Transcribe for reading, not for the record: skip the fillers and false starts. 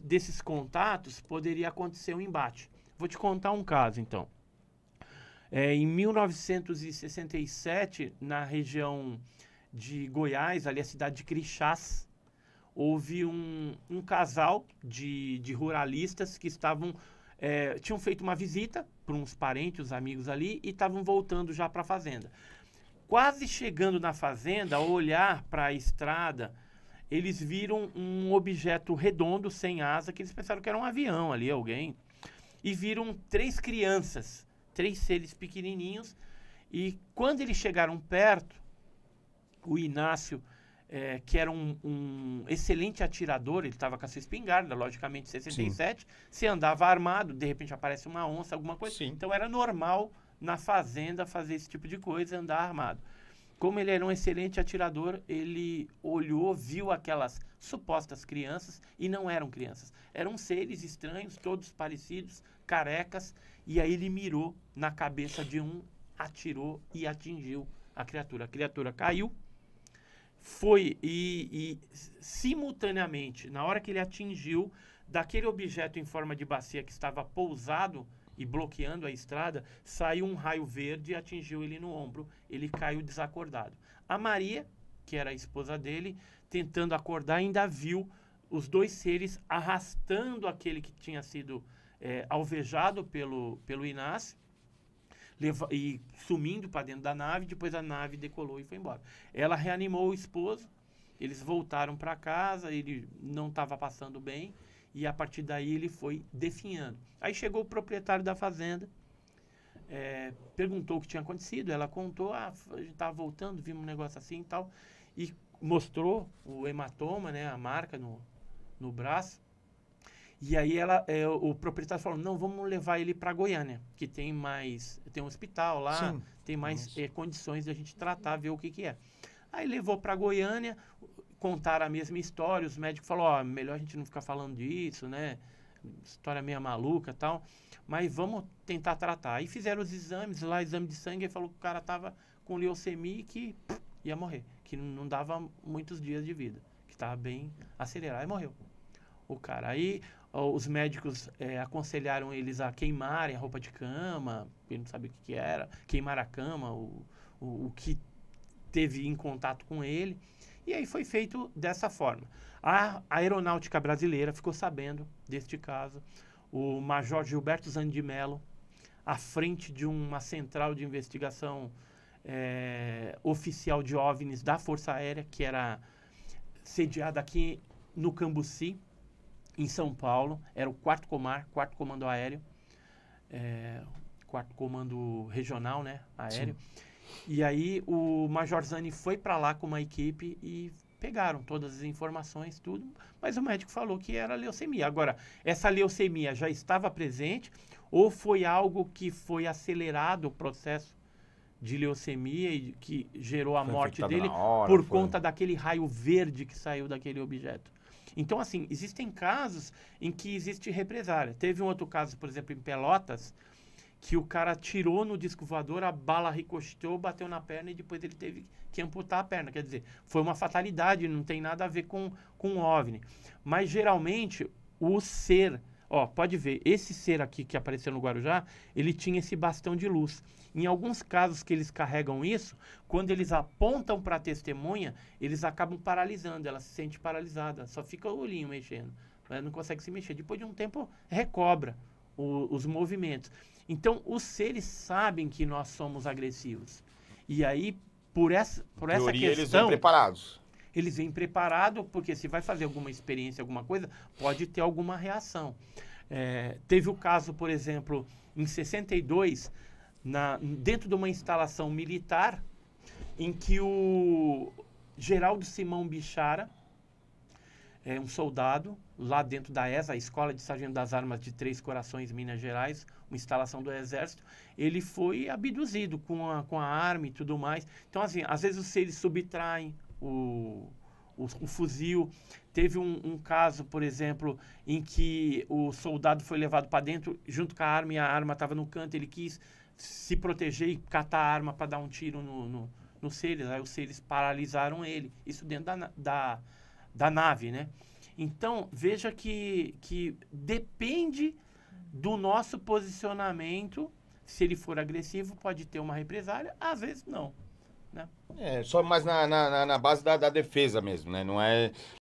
desses contatos poderia acontecer um embate. Vou te contar um caso, então. Em 1967, na região de Goiás, ali a cidade de Crixás, houve um casal de ruralistas que tinham feito uma visita para uns parentes, os amigos ali, e estavam voltando já para a fazenda. Quase chegando na fazenda, ao olhar para a estrada, eles viram um objeto redondo, sem asa, que eles pensaram que era um avião ali, alguém, e viram 3 crianças, 3 seres pequenininhos, e quando eles chegaram perto, o Inácio, que era um excelente atirador, ele estava com a sua espingarda, logicamente 67, se andava armado, de repente aparece uma onça, alguma coisa. Sim. Então era normal na fazenda fazer esse tipo de coisa, andar armado. Como ele era um excelente atirador, ele olhou, viu aquelas supostas crianças, e não eram crianças. Eram seres estranhos, todos parecidos, carecas, e aí ele mirou na cabeça de um, atirou e atingiu a criatura. A criatura caiu, simultaneamente, na hora que ele atingiu, daquele objeto em forma de bacia que estava pousado e bloqueando a estrada, saiu um raio verde e atingiu ele no ombro. Ele caiu desacordado. A Maria, que era a esposa dele, tentando acordar, ainda viu os 2 seres arrastando aquele que tinha sido alvejado pelo Inácio, e sumindo para dentro da nave. Depois a nave decolou e foi embora. Ela reanimou o esposo, eles voltaram para casa, ele não estava passando bem, e a partir daí ele foi definhando. Aí chegou o proprietário da fazenda, perguntou o que tinha acontecido, ela contou, a gente estava voltando, vimos um negócio assim e tal, e mostrou o hematoma, né, a marca no braço. E aí o proprietário falou, não, vamos levar ele para Goiânia, que tem um hospital lá, Sim. tem mais condições de a gente tratar, ver o que é. Aí levou para Goiânia, contaram a mesma história, os médicos falaram, melhor a gente não ficar falando disso, né, história meio maluca e tal, mas vamos tentar tratar. Aí fizeram os exames lá, exame de sangue, e falou que o cara estava com leucemia e que ia morrer, que não dava muitos dias de vida, que estava bem acelerado, e morreu o cara. Aí os médicos aconselharam eles a queimarem a roupa de cama, ele não sabia o que era, queimar a cama, o que teve em contato com ele, e aí foi feito dessa forma. A aeronáutica brasileira ficou sabendo deste caso, o Major Gilberto Zani de Mello, à frente de uma central de investigação oficial de OVNIs da Força Aérea, que era sediada aqui no Cambuci, em São Paulo, era o 4º Comar, 4º Comando Aéreo, 4º Comando Regional, né, aéreo. Sim. E aí o Major Zani foi para lá com uma equipe e pegaram todas as informações, tudo, mas o médico falou que era leucemia. Agora, essa leucemia já estava presente ou foi algo que foi acelerado o processo de leucemia e que gerou a morte dele por conta daquele raio verde que saiu daquele objeto? Então, assim, existem casos em que existe represália. Teve um outro caso, por exemplo, em Pelotas, que o cara atirou no disco voador, a bala ricocheteou, bateu na perna e depois ele teve que amputar a perna. Quer dizer, foi uma fatalidade, não tem nada a ver com OVNI. Mas, geralmente, o ser... pode ver, esse ser aqui que apareceu no Guarujá, ele tinha esse bastão de luz. Em alguns casos que eles carregam isso, quando eles apontam para a testemunha, eles acabam paralisando, ela se sente paralisada, só fica o olhinho mexendo, ela não consegue se mexer. Depois de um tempo, recobra os movimentos. Então, os seres sabem que nós somos agressivos. E aí, por essa questão... eles vêm preparados. Eles vêm preparados, porque se vai fazer alguma experiência, alguma coisa, pode ter alguma reação. Teve o caso, por exemplo, em 62, dentro de uma instalação militar, em que o Geraldo Simão Bichara, um soldado, lá dentro da ESA, a Escola de Sargento das Armas de Três Corações, Minas Gerais, uma instalação do Exército, ele foi abduzido com a arma e tudo mais. Então, assim, às vezes os seres subtraem o fuzil. Teve um caso, por exemplo, em que o soldado foi levado para dentro junto com a arma, e a arma estava no canto, ele quis se proteger e catar a arma para dar um tiro nos seres. Aí os seres paralisaram ele, isso dentro da nave, né? Então, veja que depende do nosso posicionamento. Se ele for agressivo, pode ter uma represália, às vezes não. Né? Só mais na base da defesa mesmo, né? Não é